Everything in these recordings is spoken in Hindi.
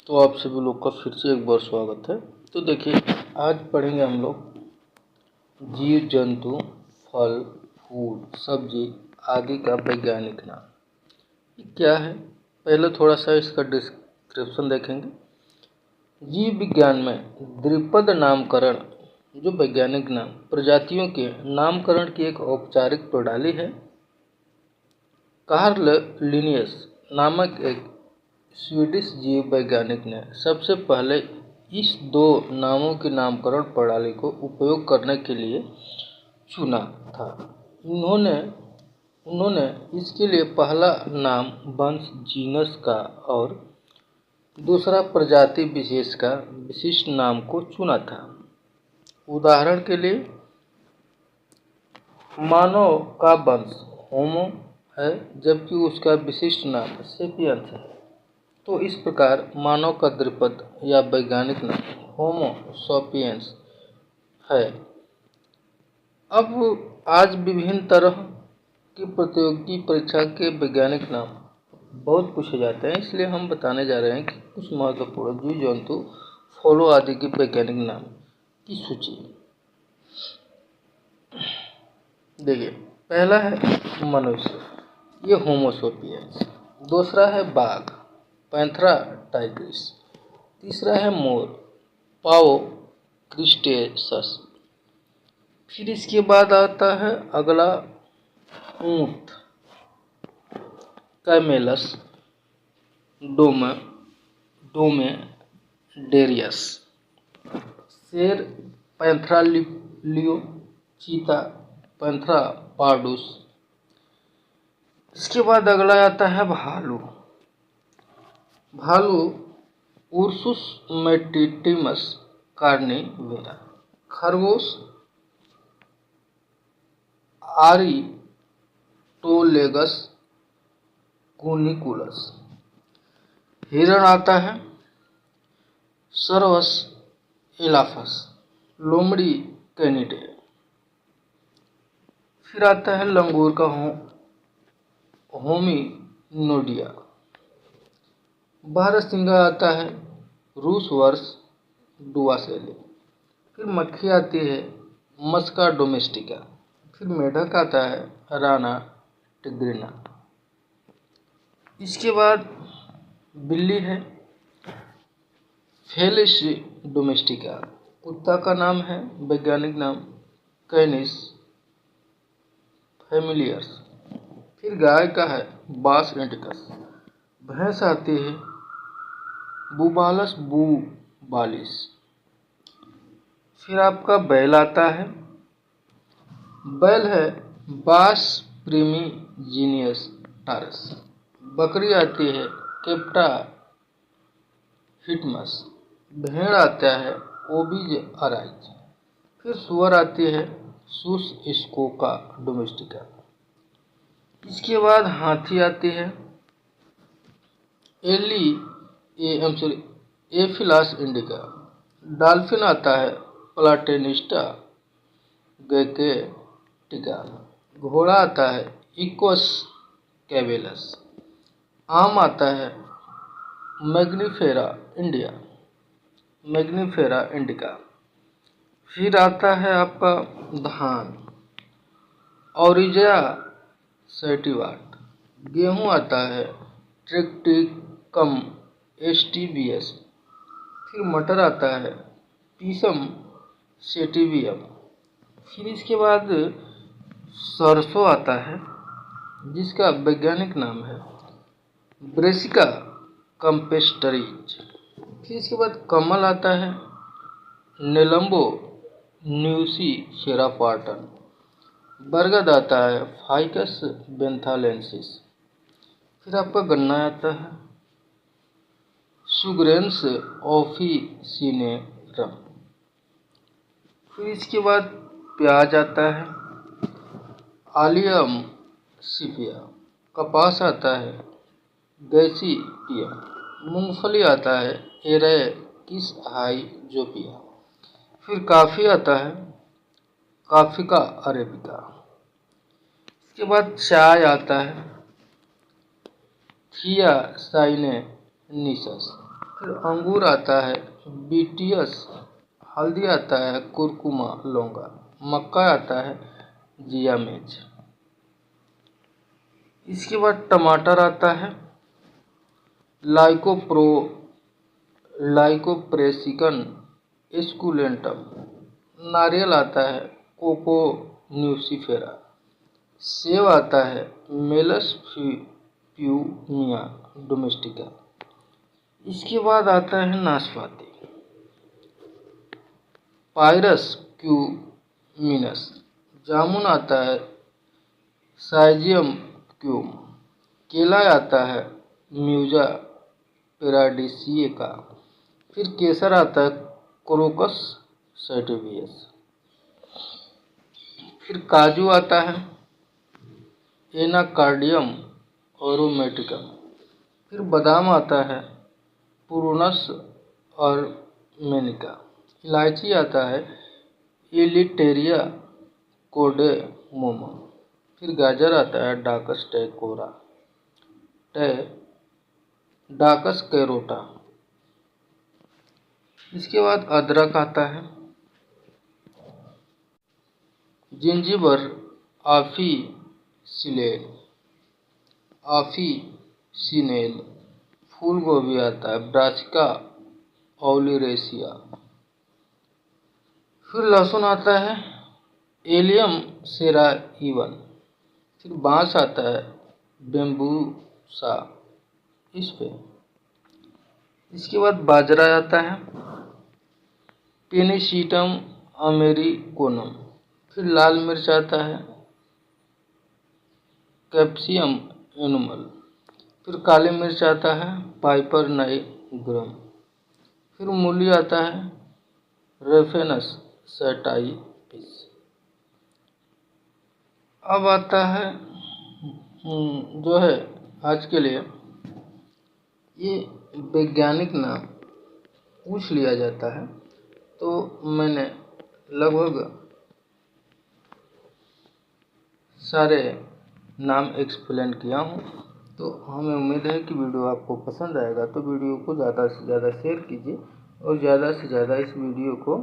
तो आप सभी लोग का फिर से एक बार स्वागत है। तो देखिए, आज पढ़ेंगे हम लोग जीव जंतु, फल, फूल, सब्जी आदि का वैज्ञानिक नाम। ये क्या है, पहले थोड़ा सा इसका डिस्क्रिप्शन देखेंगे। जीव विज्ञान में द्विपद नामकरण, जो वैज्ञानिक नाम, प्रजातियों के नामकरण की एक औपचारिक प्रणाली है। कार्ल लिनियस नामक एक स्वीडिश जीव वैज्ञानिक ने सबसे पहले इस दो नामों की नामकरण प्रणाली को उपयोग करने के लिए चुना था। उन्होंने उन्होंने इसके लिए पहला नाम वंश जीनस का और दूसरा प्रजाति विशेष का विशिष्ट नाम को चुना था। उदाहरण के लिए, मानव का वंश होमो है, जबकि उसका विशिष्ट नाम सेपियंस है। तो इस प्रकार मानव का द्विपद या वैज्ञानिक नाम होमो सैपियंस है। अब आज विभिन्न तरह की प्रतियोगी परीक्षा के वैज्ञानिक नाम बहुत पूछे जाते हैं, इसलिए हम बताने जा रहे हैं कि कुछ महत्वपूर्ण जीव जंतु, फलों आदि के वैज्ञानिक नाम की सूची। देखिए, पहला है मनुष्य, ये होमो सैपियंस। दूसरा है बाघ, पैंथेरा टाइग्रिस। तीसरा है मोर, पाओ क्रिस्टेसस। फिर इसके बाद आता है अगला ऊंट, कैमेलस ड्रोमेडेरियस। शेर, पैंथेरा लियो। चीता, पैंथेरा पार्डुस। इसके बाद अगला आता है भालू, उर्सुस मैटिटिमस कार्निवेरा। खरगोश, आरिटोलेगस कुनिकुलस। हिरण आता है सर्वस एलाफस। लोमड़ी, कैनिडे। फिर आता है लंगूर का होमिनोडिया। बारहसिंगा आता है रूस वर्स डुआसेली। फिर मक्खी आती है मस्का डोमेस्टिका। फिर मेढक आता है राना टिग्रिना। इसके बाद बिल्ली है फेलिस डोमेस्टिका। कुत्ता का नाम है वैज्ञानिक नाम कैनिस फैमिलियर्स। फिर गाय का है बास इंडिकस। भैंस आती है बुबालस बुबालिस। फिर आपका बैल आता है, बैल है बास प्रिमिजीनियस टारस। बकरी आती है केप्टा हिटमस। भेड़ आता है ओबिज अराइज। फिर सुअर आती है सुस स्कोका डोमेस्टिका। इसके बाद हाथी आती है एफिलास इंडिका। डॉल्फिन आता है प्लाटेनिस्टा गैकेटिका। घोड़ा आता है इक्वस कैवेलस। आम आता है मैग्निफेरा इंडिका। फिर आता है आपका धान, ओरिजा सैटिवाट। गेहूं आता है ट्रिक्टिकम एस्टिबियस। फिर मटर आता है पीसम सेटिवियम। फिर इसके बाद सरसों आता है, जिसका वैज्ञानिक नाम है ब्रेसिका कंपेस्टरीज। फिर इसके बाद कमल आता है नेलम्बो न्यूसी सेरापार्टन। बरगद आता है फाइकस बेंथालेंसिस। फिर आपका गन्ना आता है सुगरेंस ऑफिसिनेरम। फिर इसके बाद प्याज आता है आलियम सिपिया। कपास आता है गैसीपियम। मूंगफली आता है एरेकिस हाइजोपिया। फिर कॉफ़ी आता है कॉफिका अरेबिका। इसके बाद चाय आता है थियासाइनेनिसस। फिर अंगूर आता है बीटियस, हल्दी आता है कुरकुमा लौंगा, मक्का आता है जिया मिर्च। इसके बाद टमाटर आता है लाइकोप्रो लाइकोप्रेसिकन एस्कुलेंटम। नारियल आता है कोको न्यूसिफेरा। सेब आता है मेलस प्यूमिया डोमेस्टिका। इसके बाद आता है नाशपाती पायरस क्यूमिनस। जामुन आता है साइजियम क्यूम। केला आता है म्यूजा पेराडिसिएका। फिर केसर आता है क्रोकस सैटिवियस। फिर काजू आता है एनाकार्डियम अरोमेटिकम। फिर बादाम आता है पुरुनस और मेनिका। इलायची आता है इलिटेरिया कोडेमोमा। फिर गाजर आता है डाकस कैरोटा। इसके बाद अदरक आता है जिंजीबर आफिसिनेल आफिसिनेल। फूल गोभी आता है ब्रासिका ओलिरेसिया। फिर लहसुन आता है एलियम सेराइवन। फिर बांस आता है बेम्बूसा इस पे। इसके बाद बाजरा आता है पेनिसिटम अमेरिकोनम। फिर लाल मिर्च आता है कैप्सियम एनुमल। फिर काली मिर्च आता है पाइपर नाइग्रम। फिर मूली आता है रेफेनस सैटाइपिस। अब आता है जो है आज के लिए ये वैज्ञानिक नाम पूछ लिया जाता है, तो मैंने लगभग सारे नाम एक्सप्लेन किया हूँ। तो हमें उम्मीद है कि वीडियो आपको पसंद आएगा, तो वीडियो को ज़्यादा से ज़्यादा शेयर कीजिए और ज़्यादा से ज़्यादा इस वीडियो को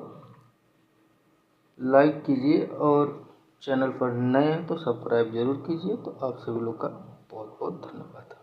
लाइक कीजिए और चैनल पर नए हैं तो सब्सक्राइब जरूर कीजिए। तो आप सभी लोग का बहुत बहुत धन्यवाद।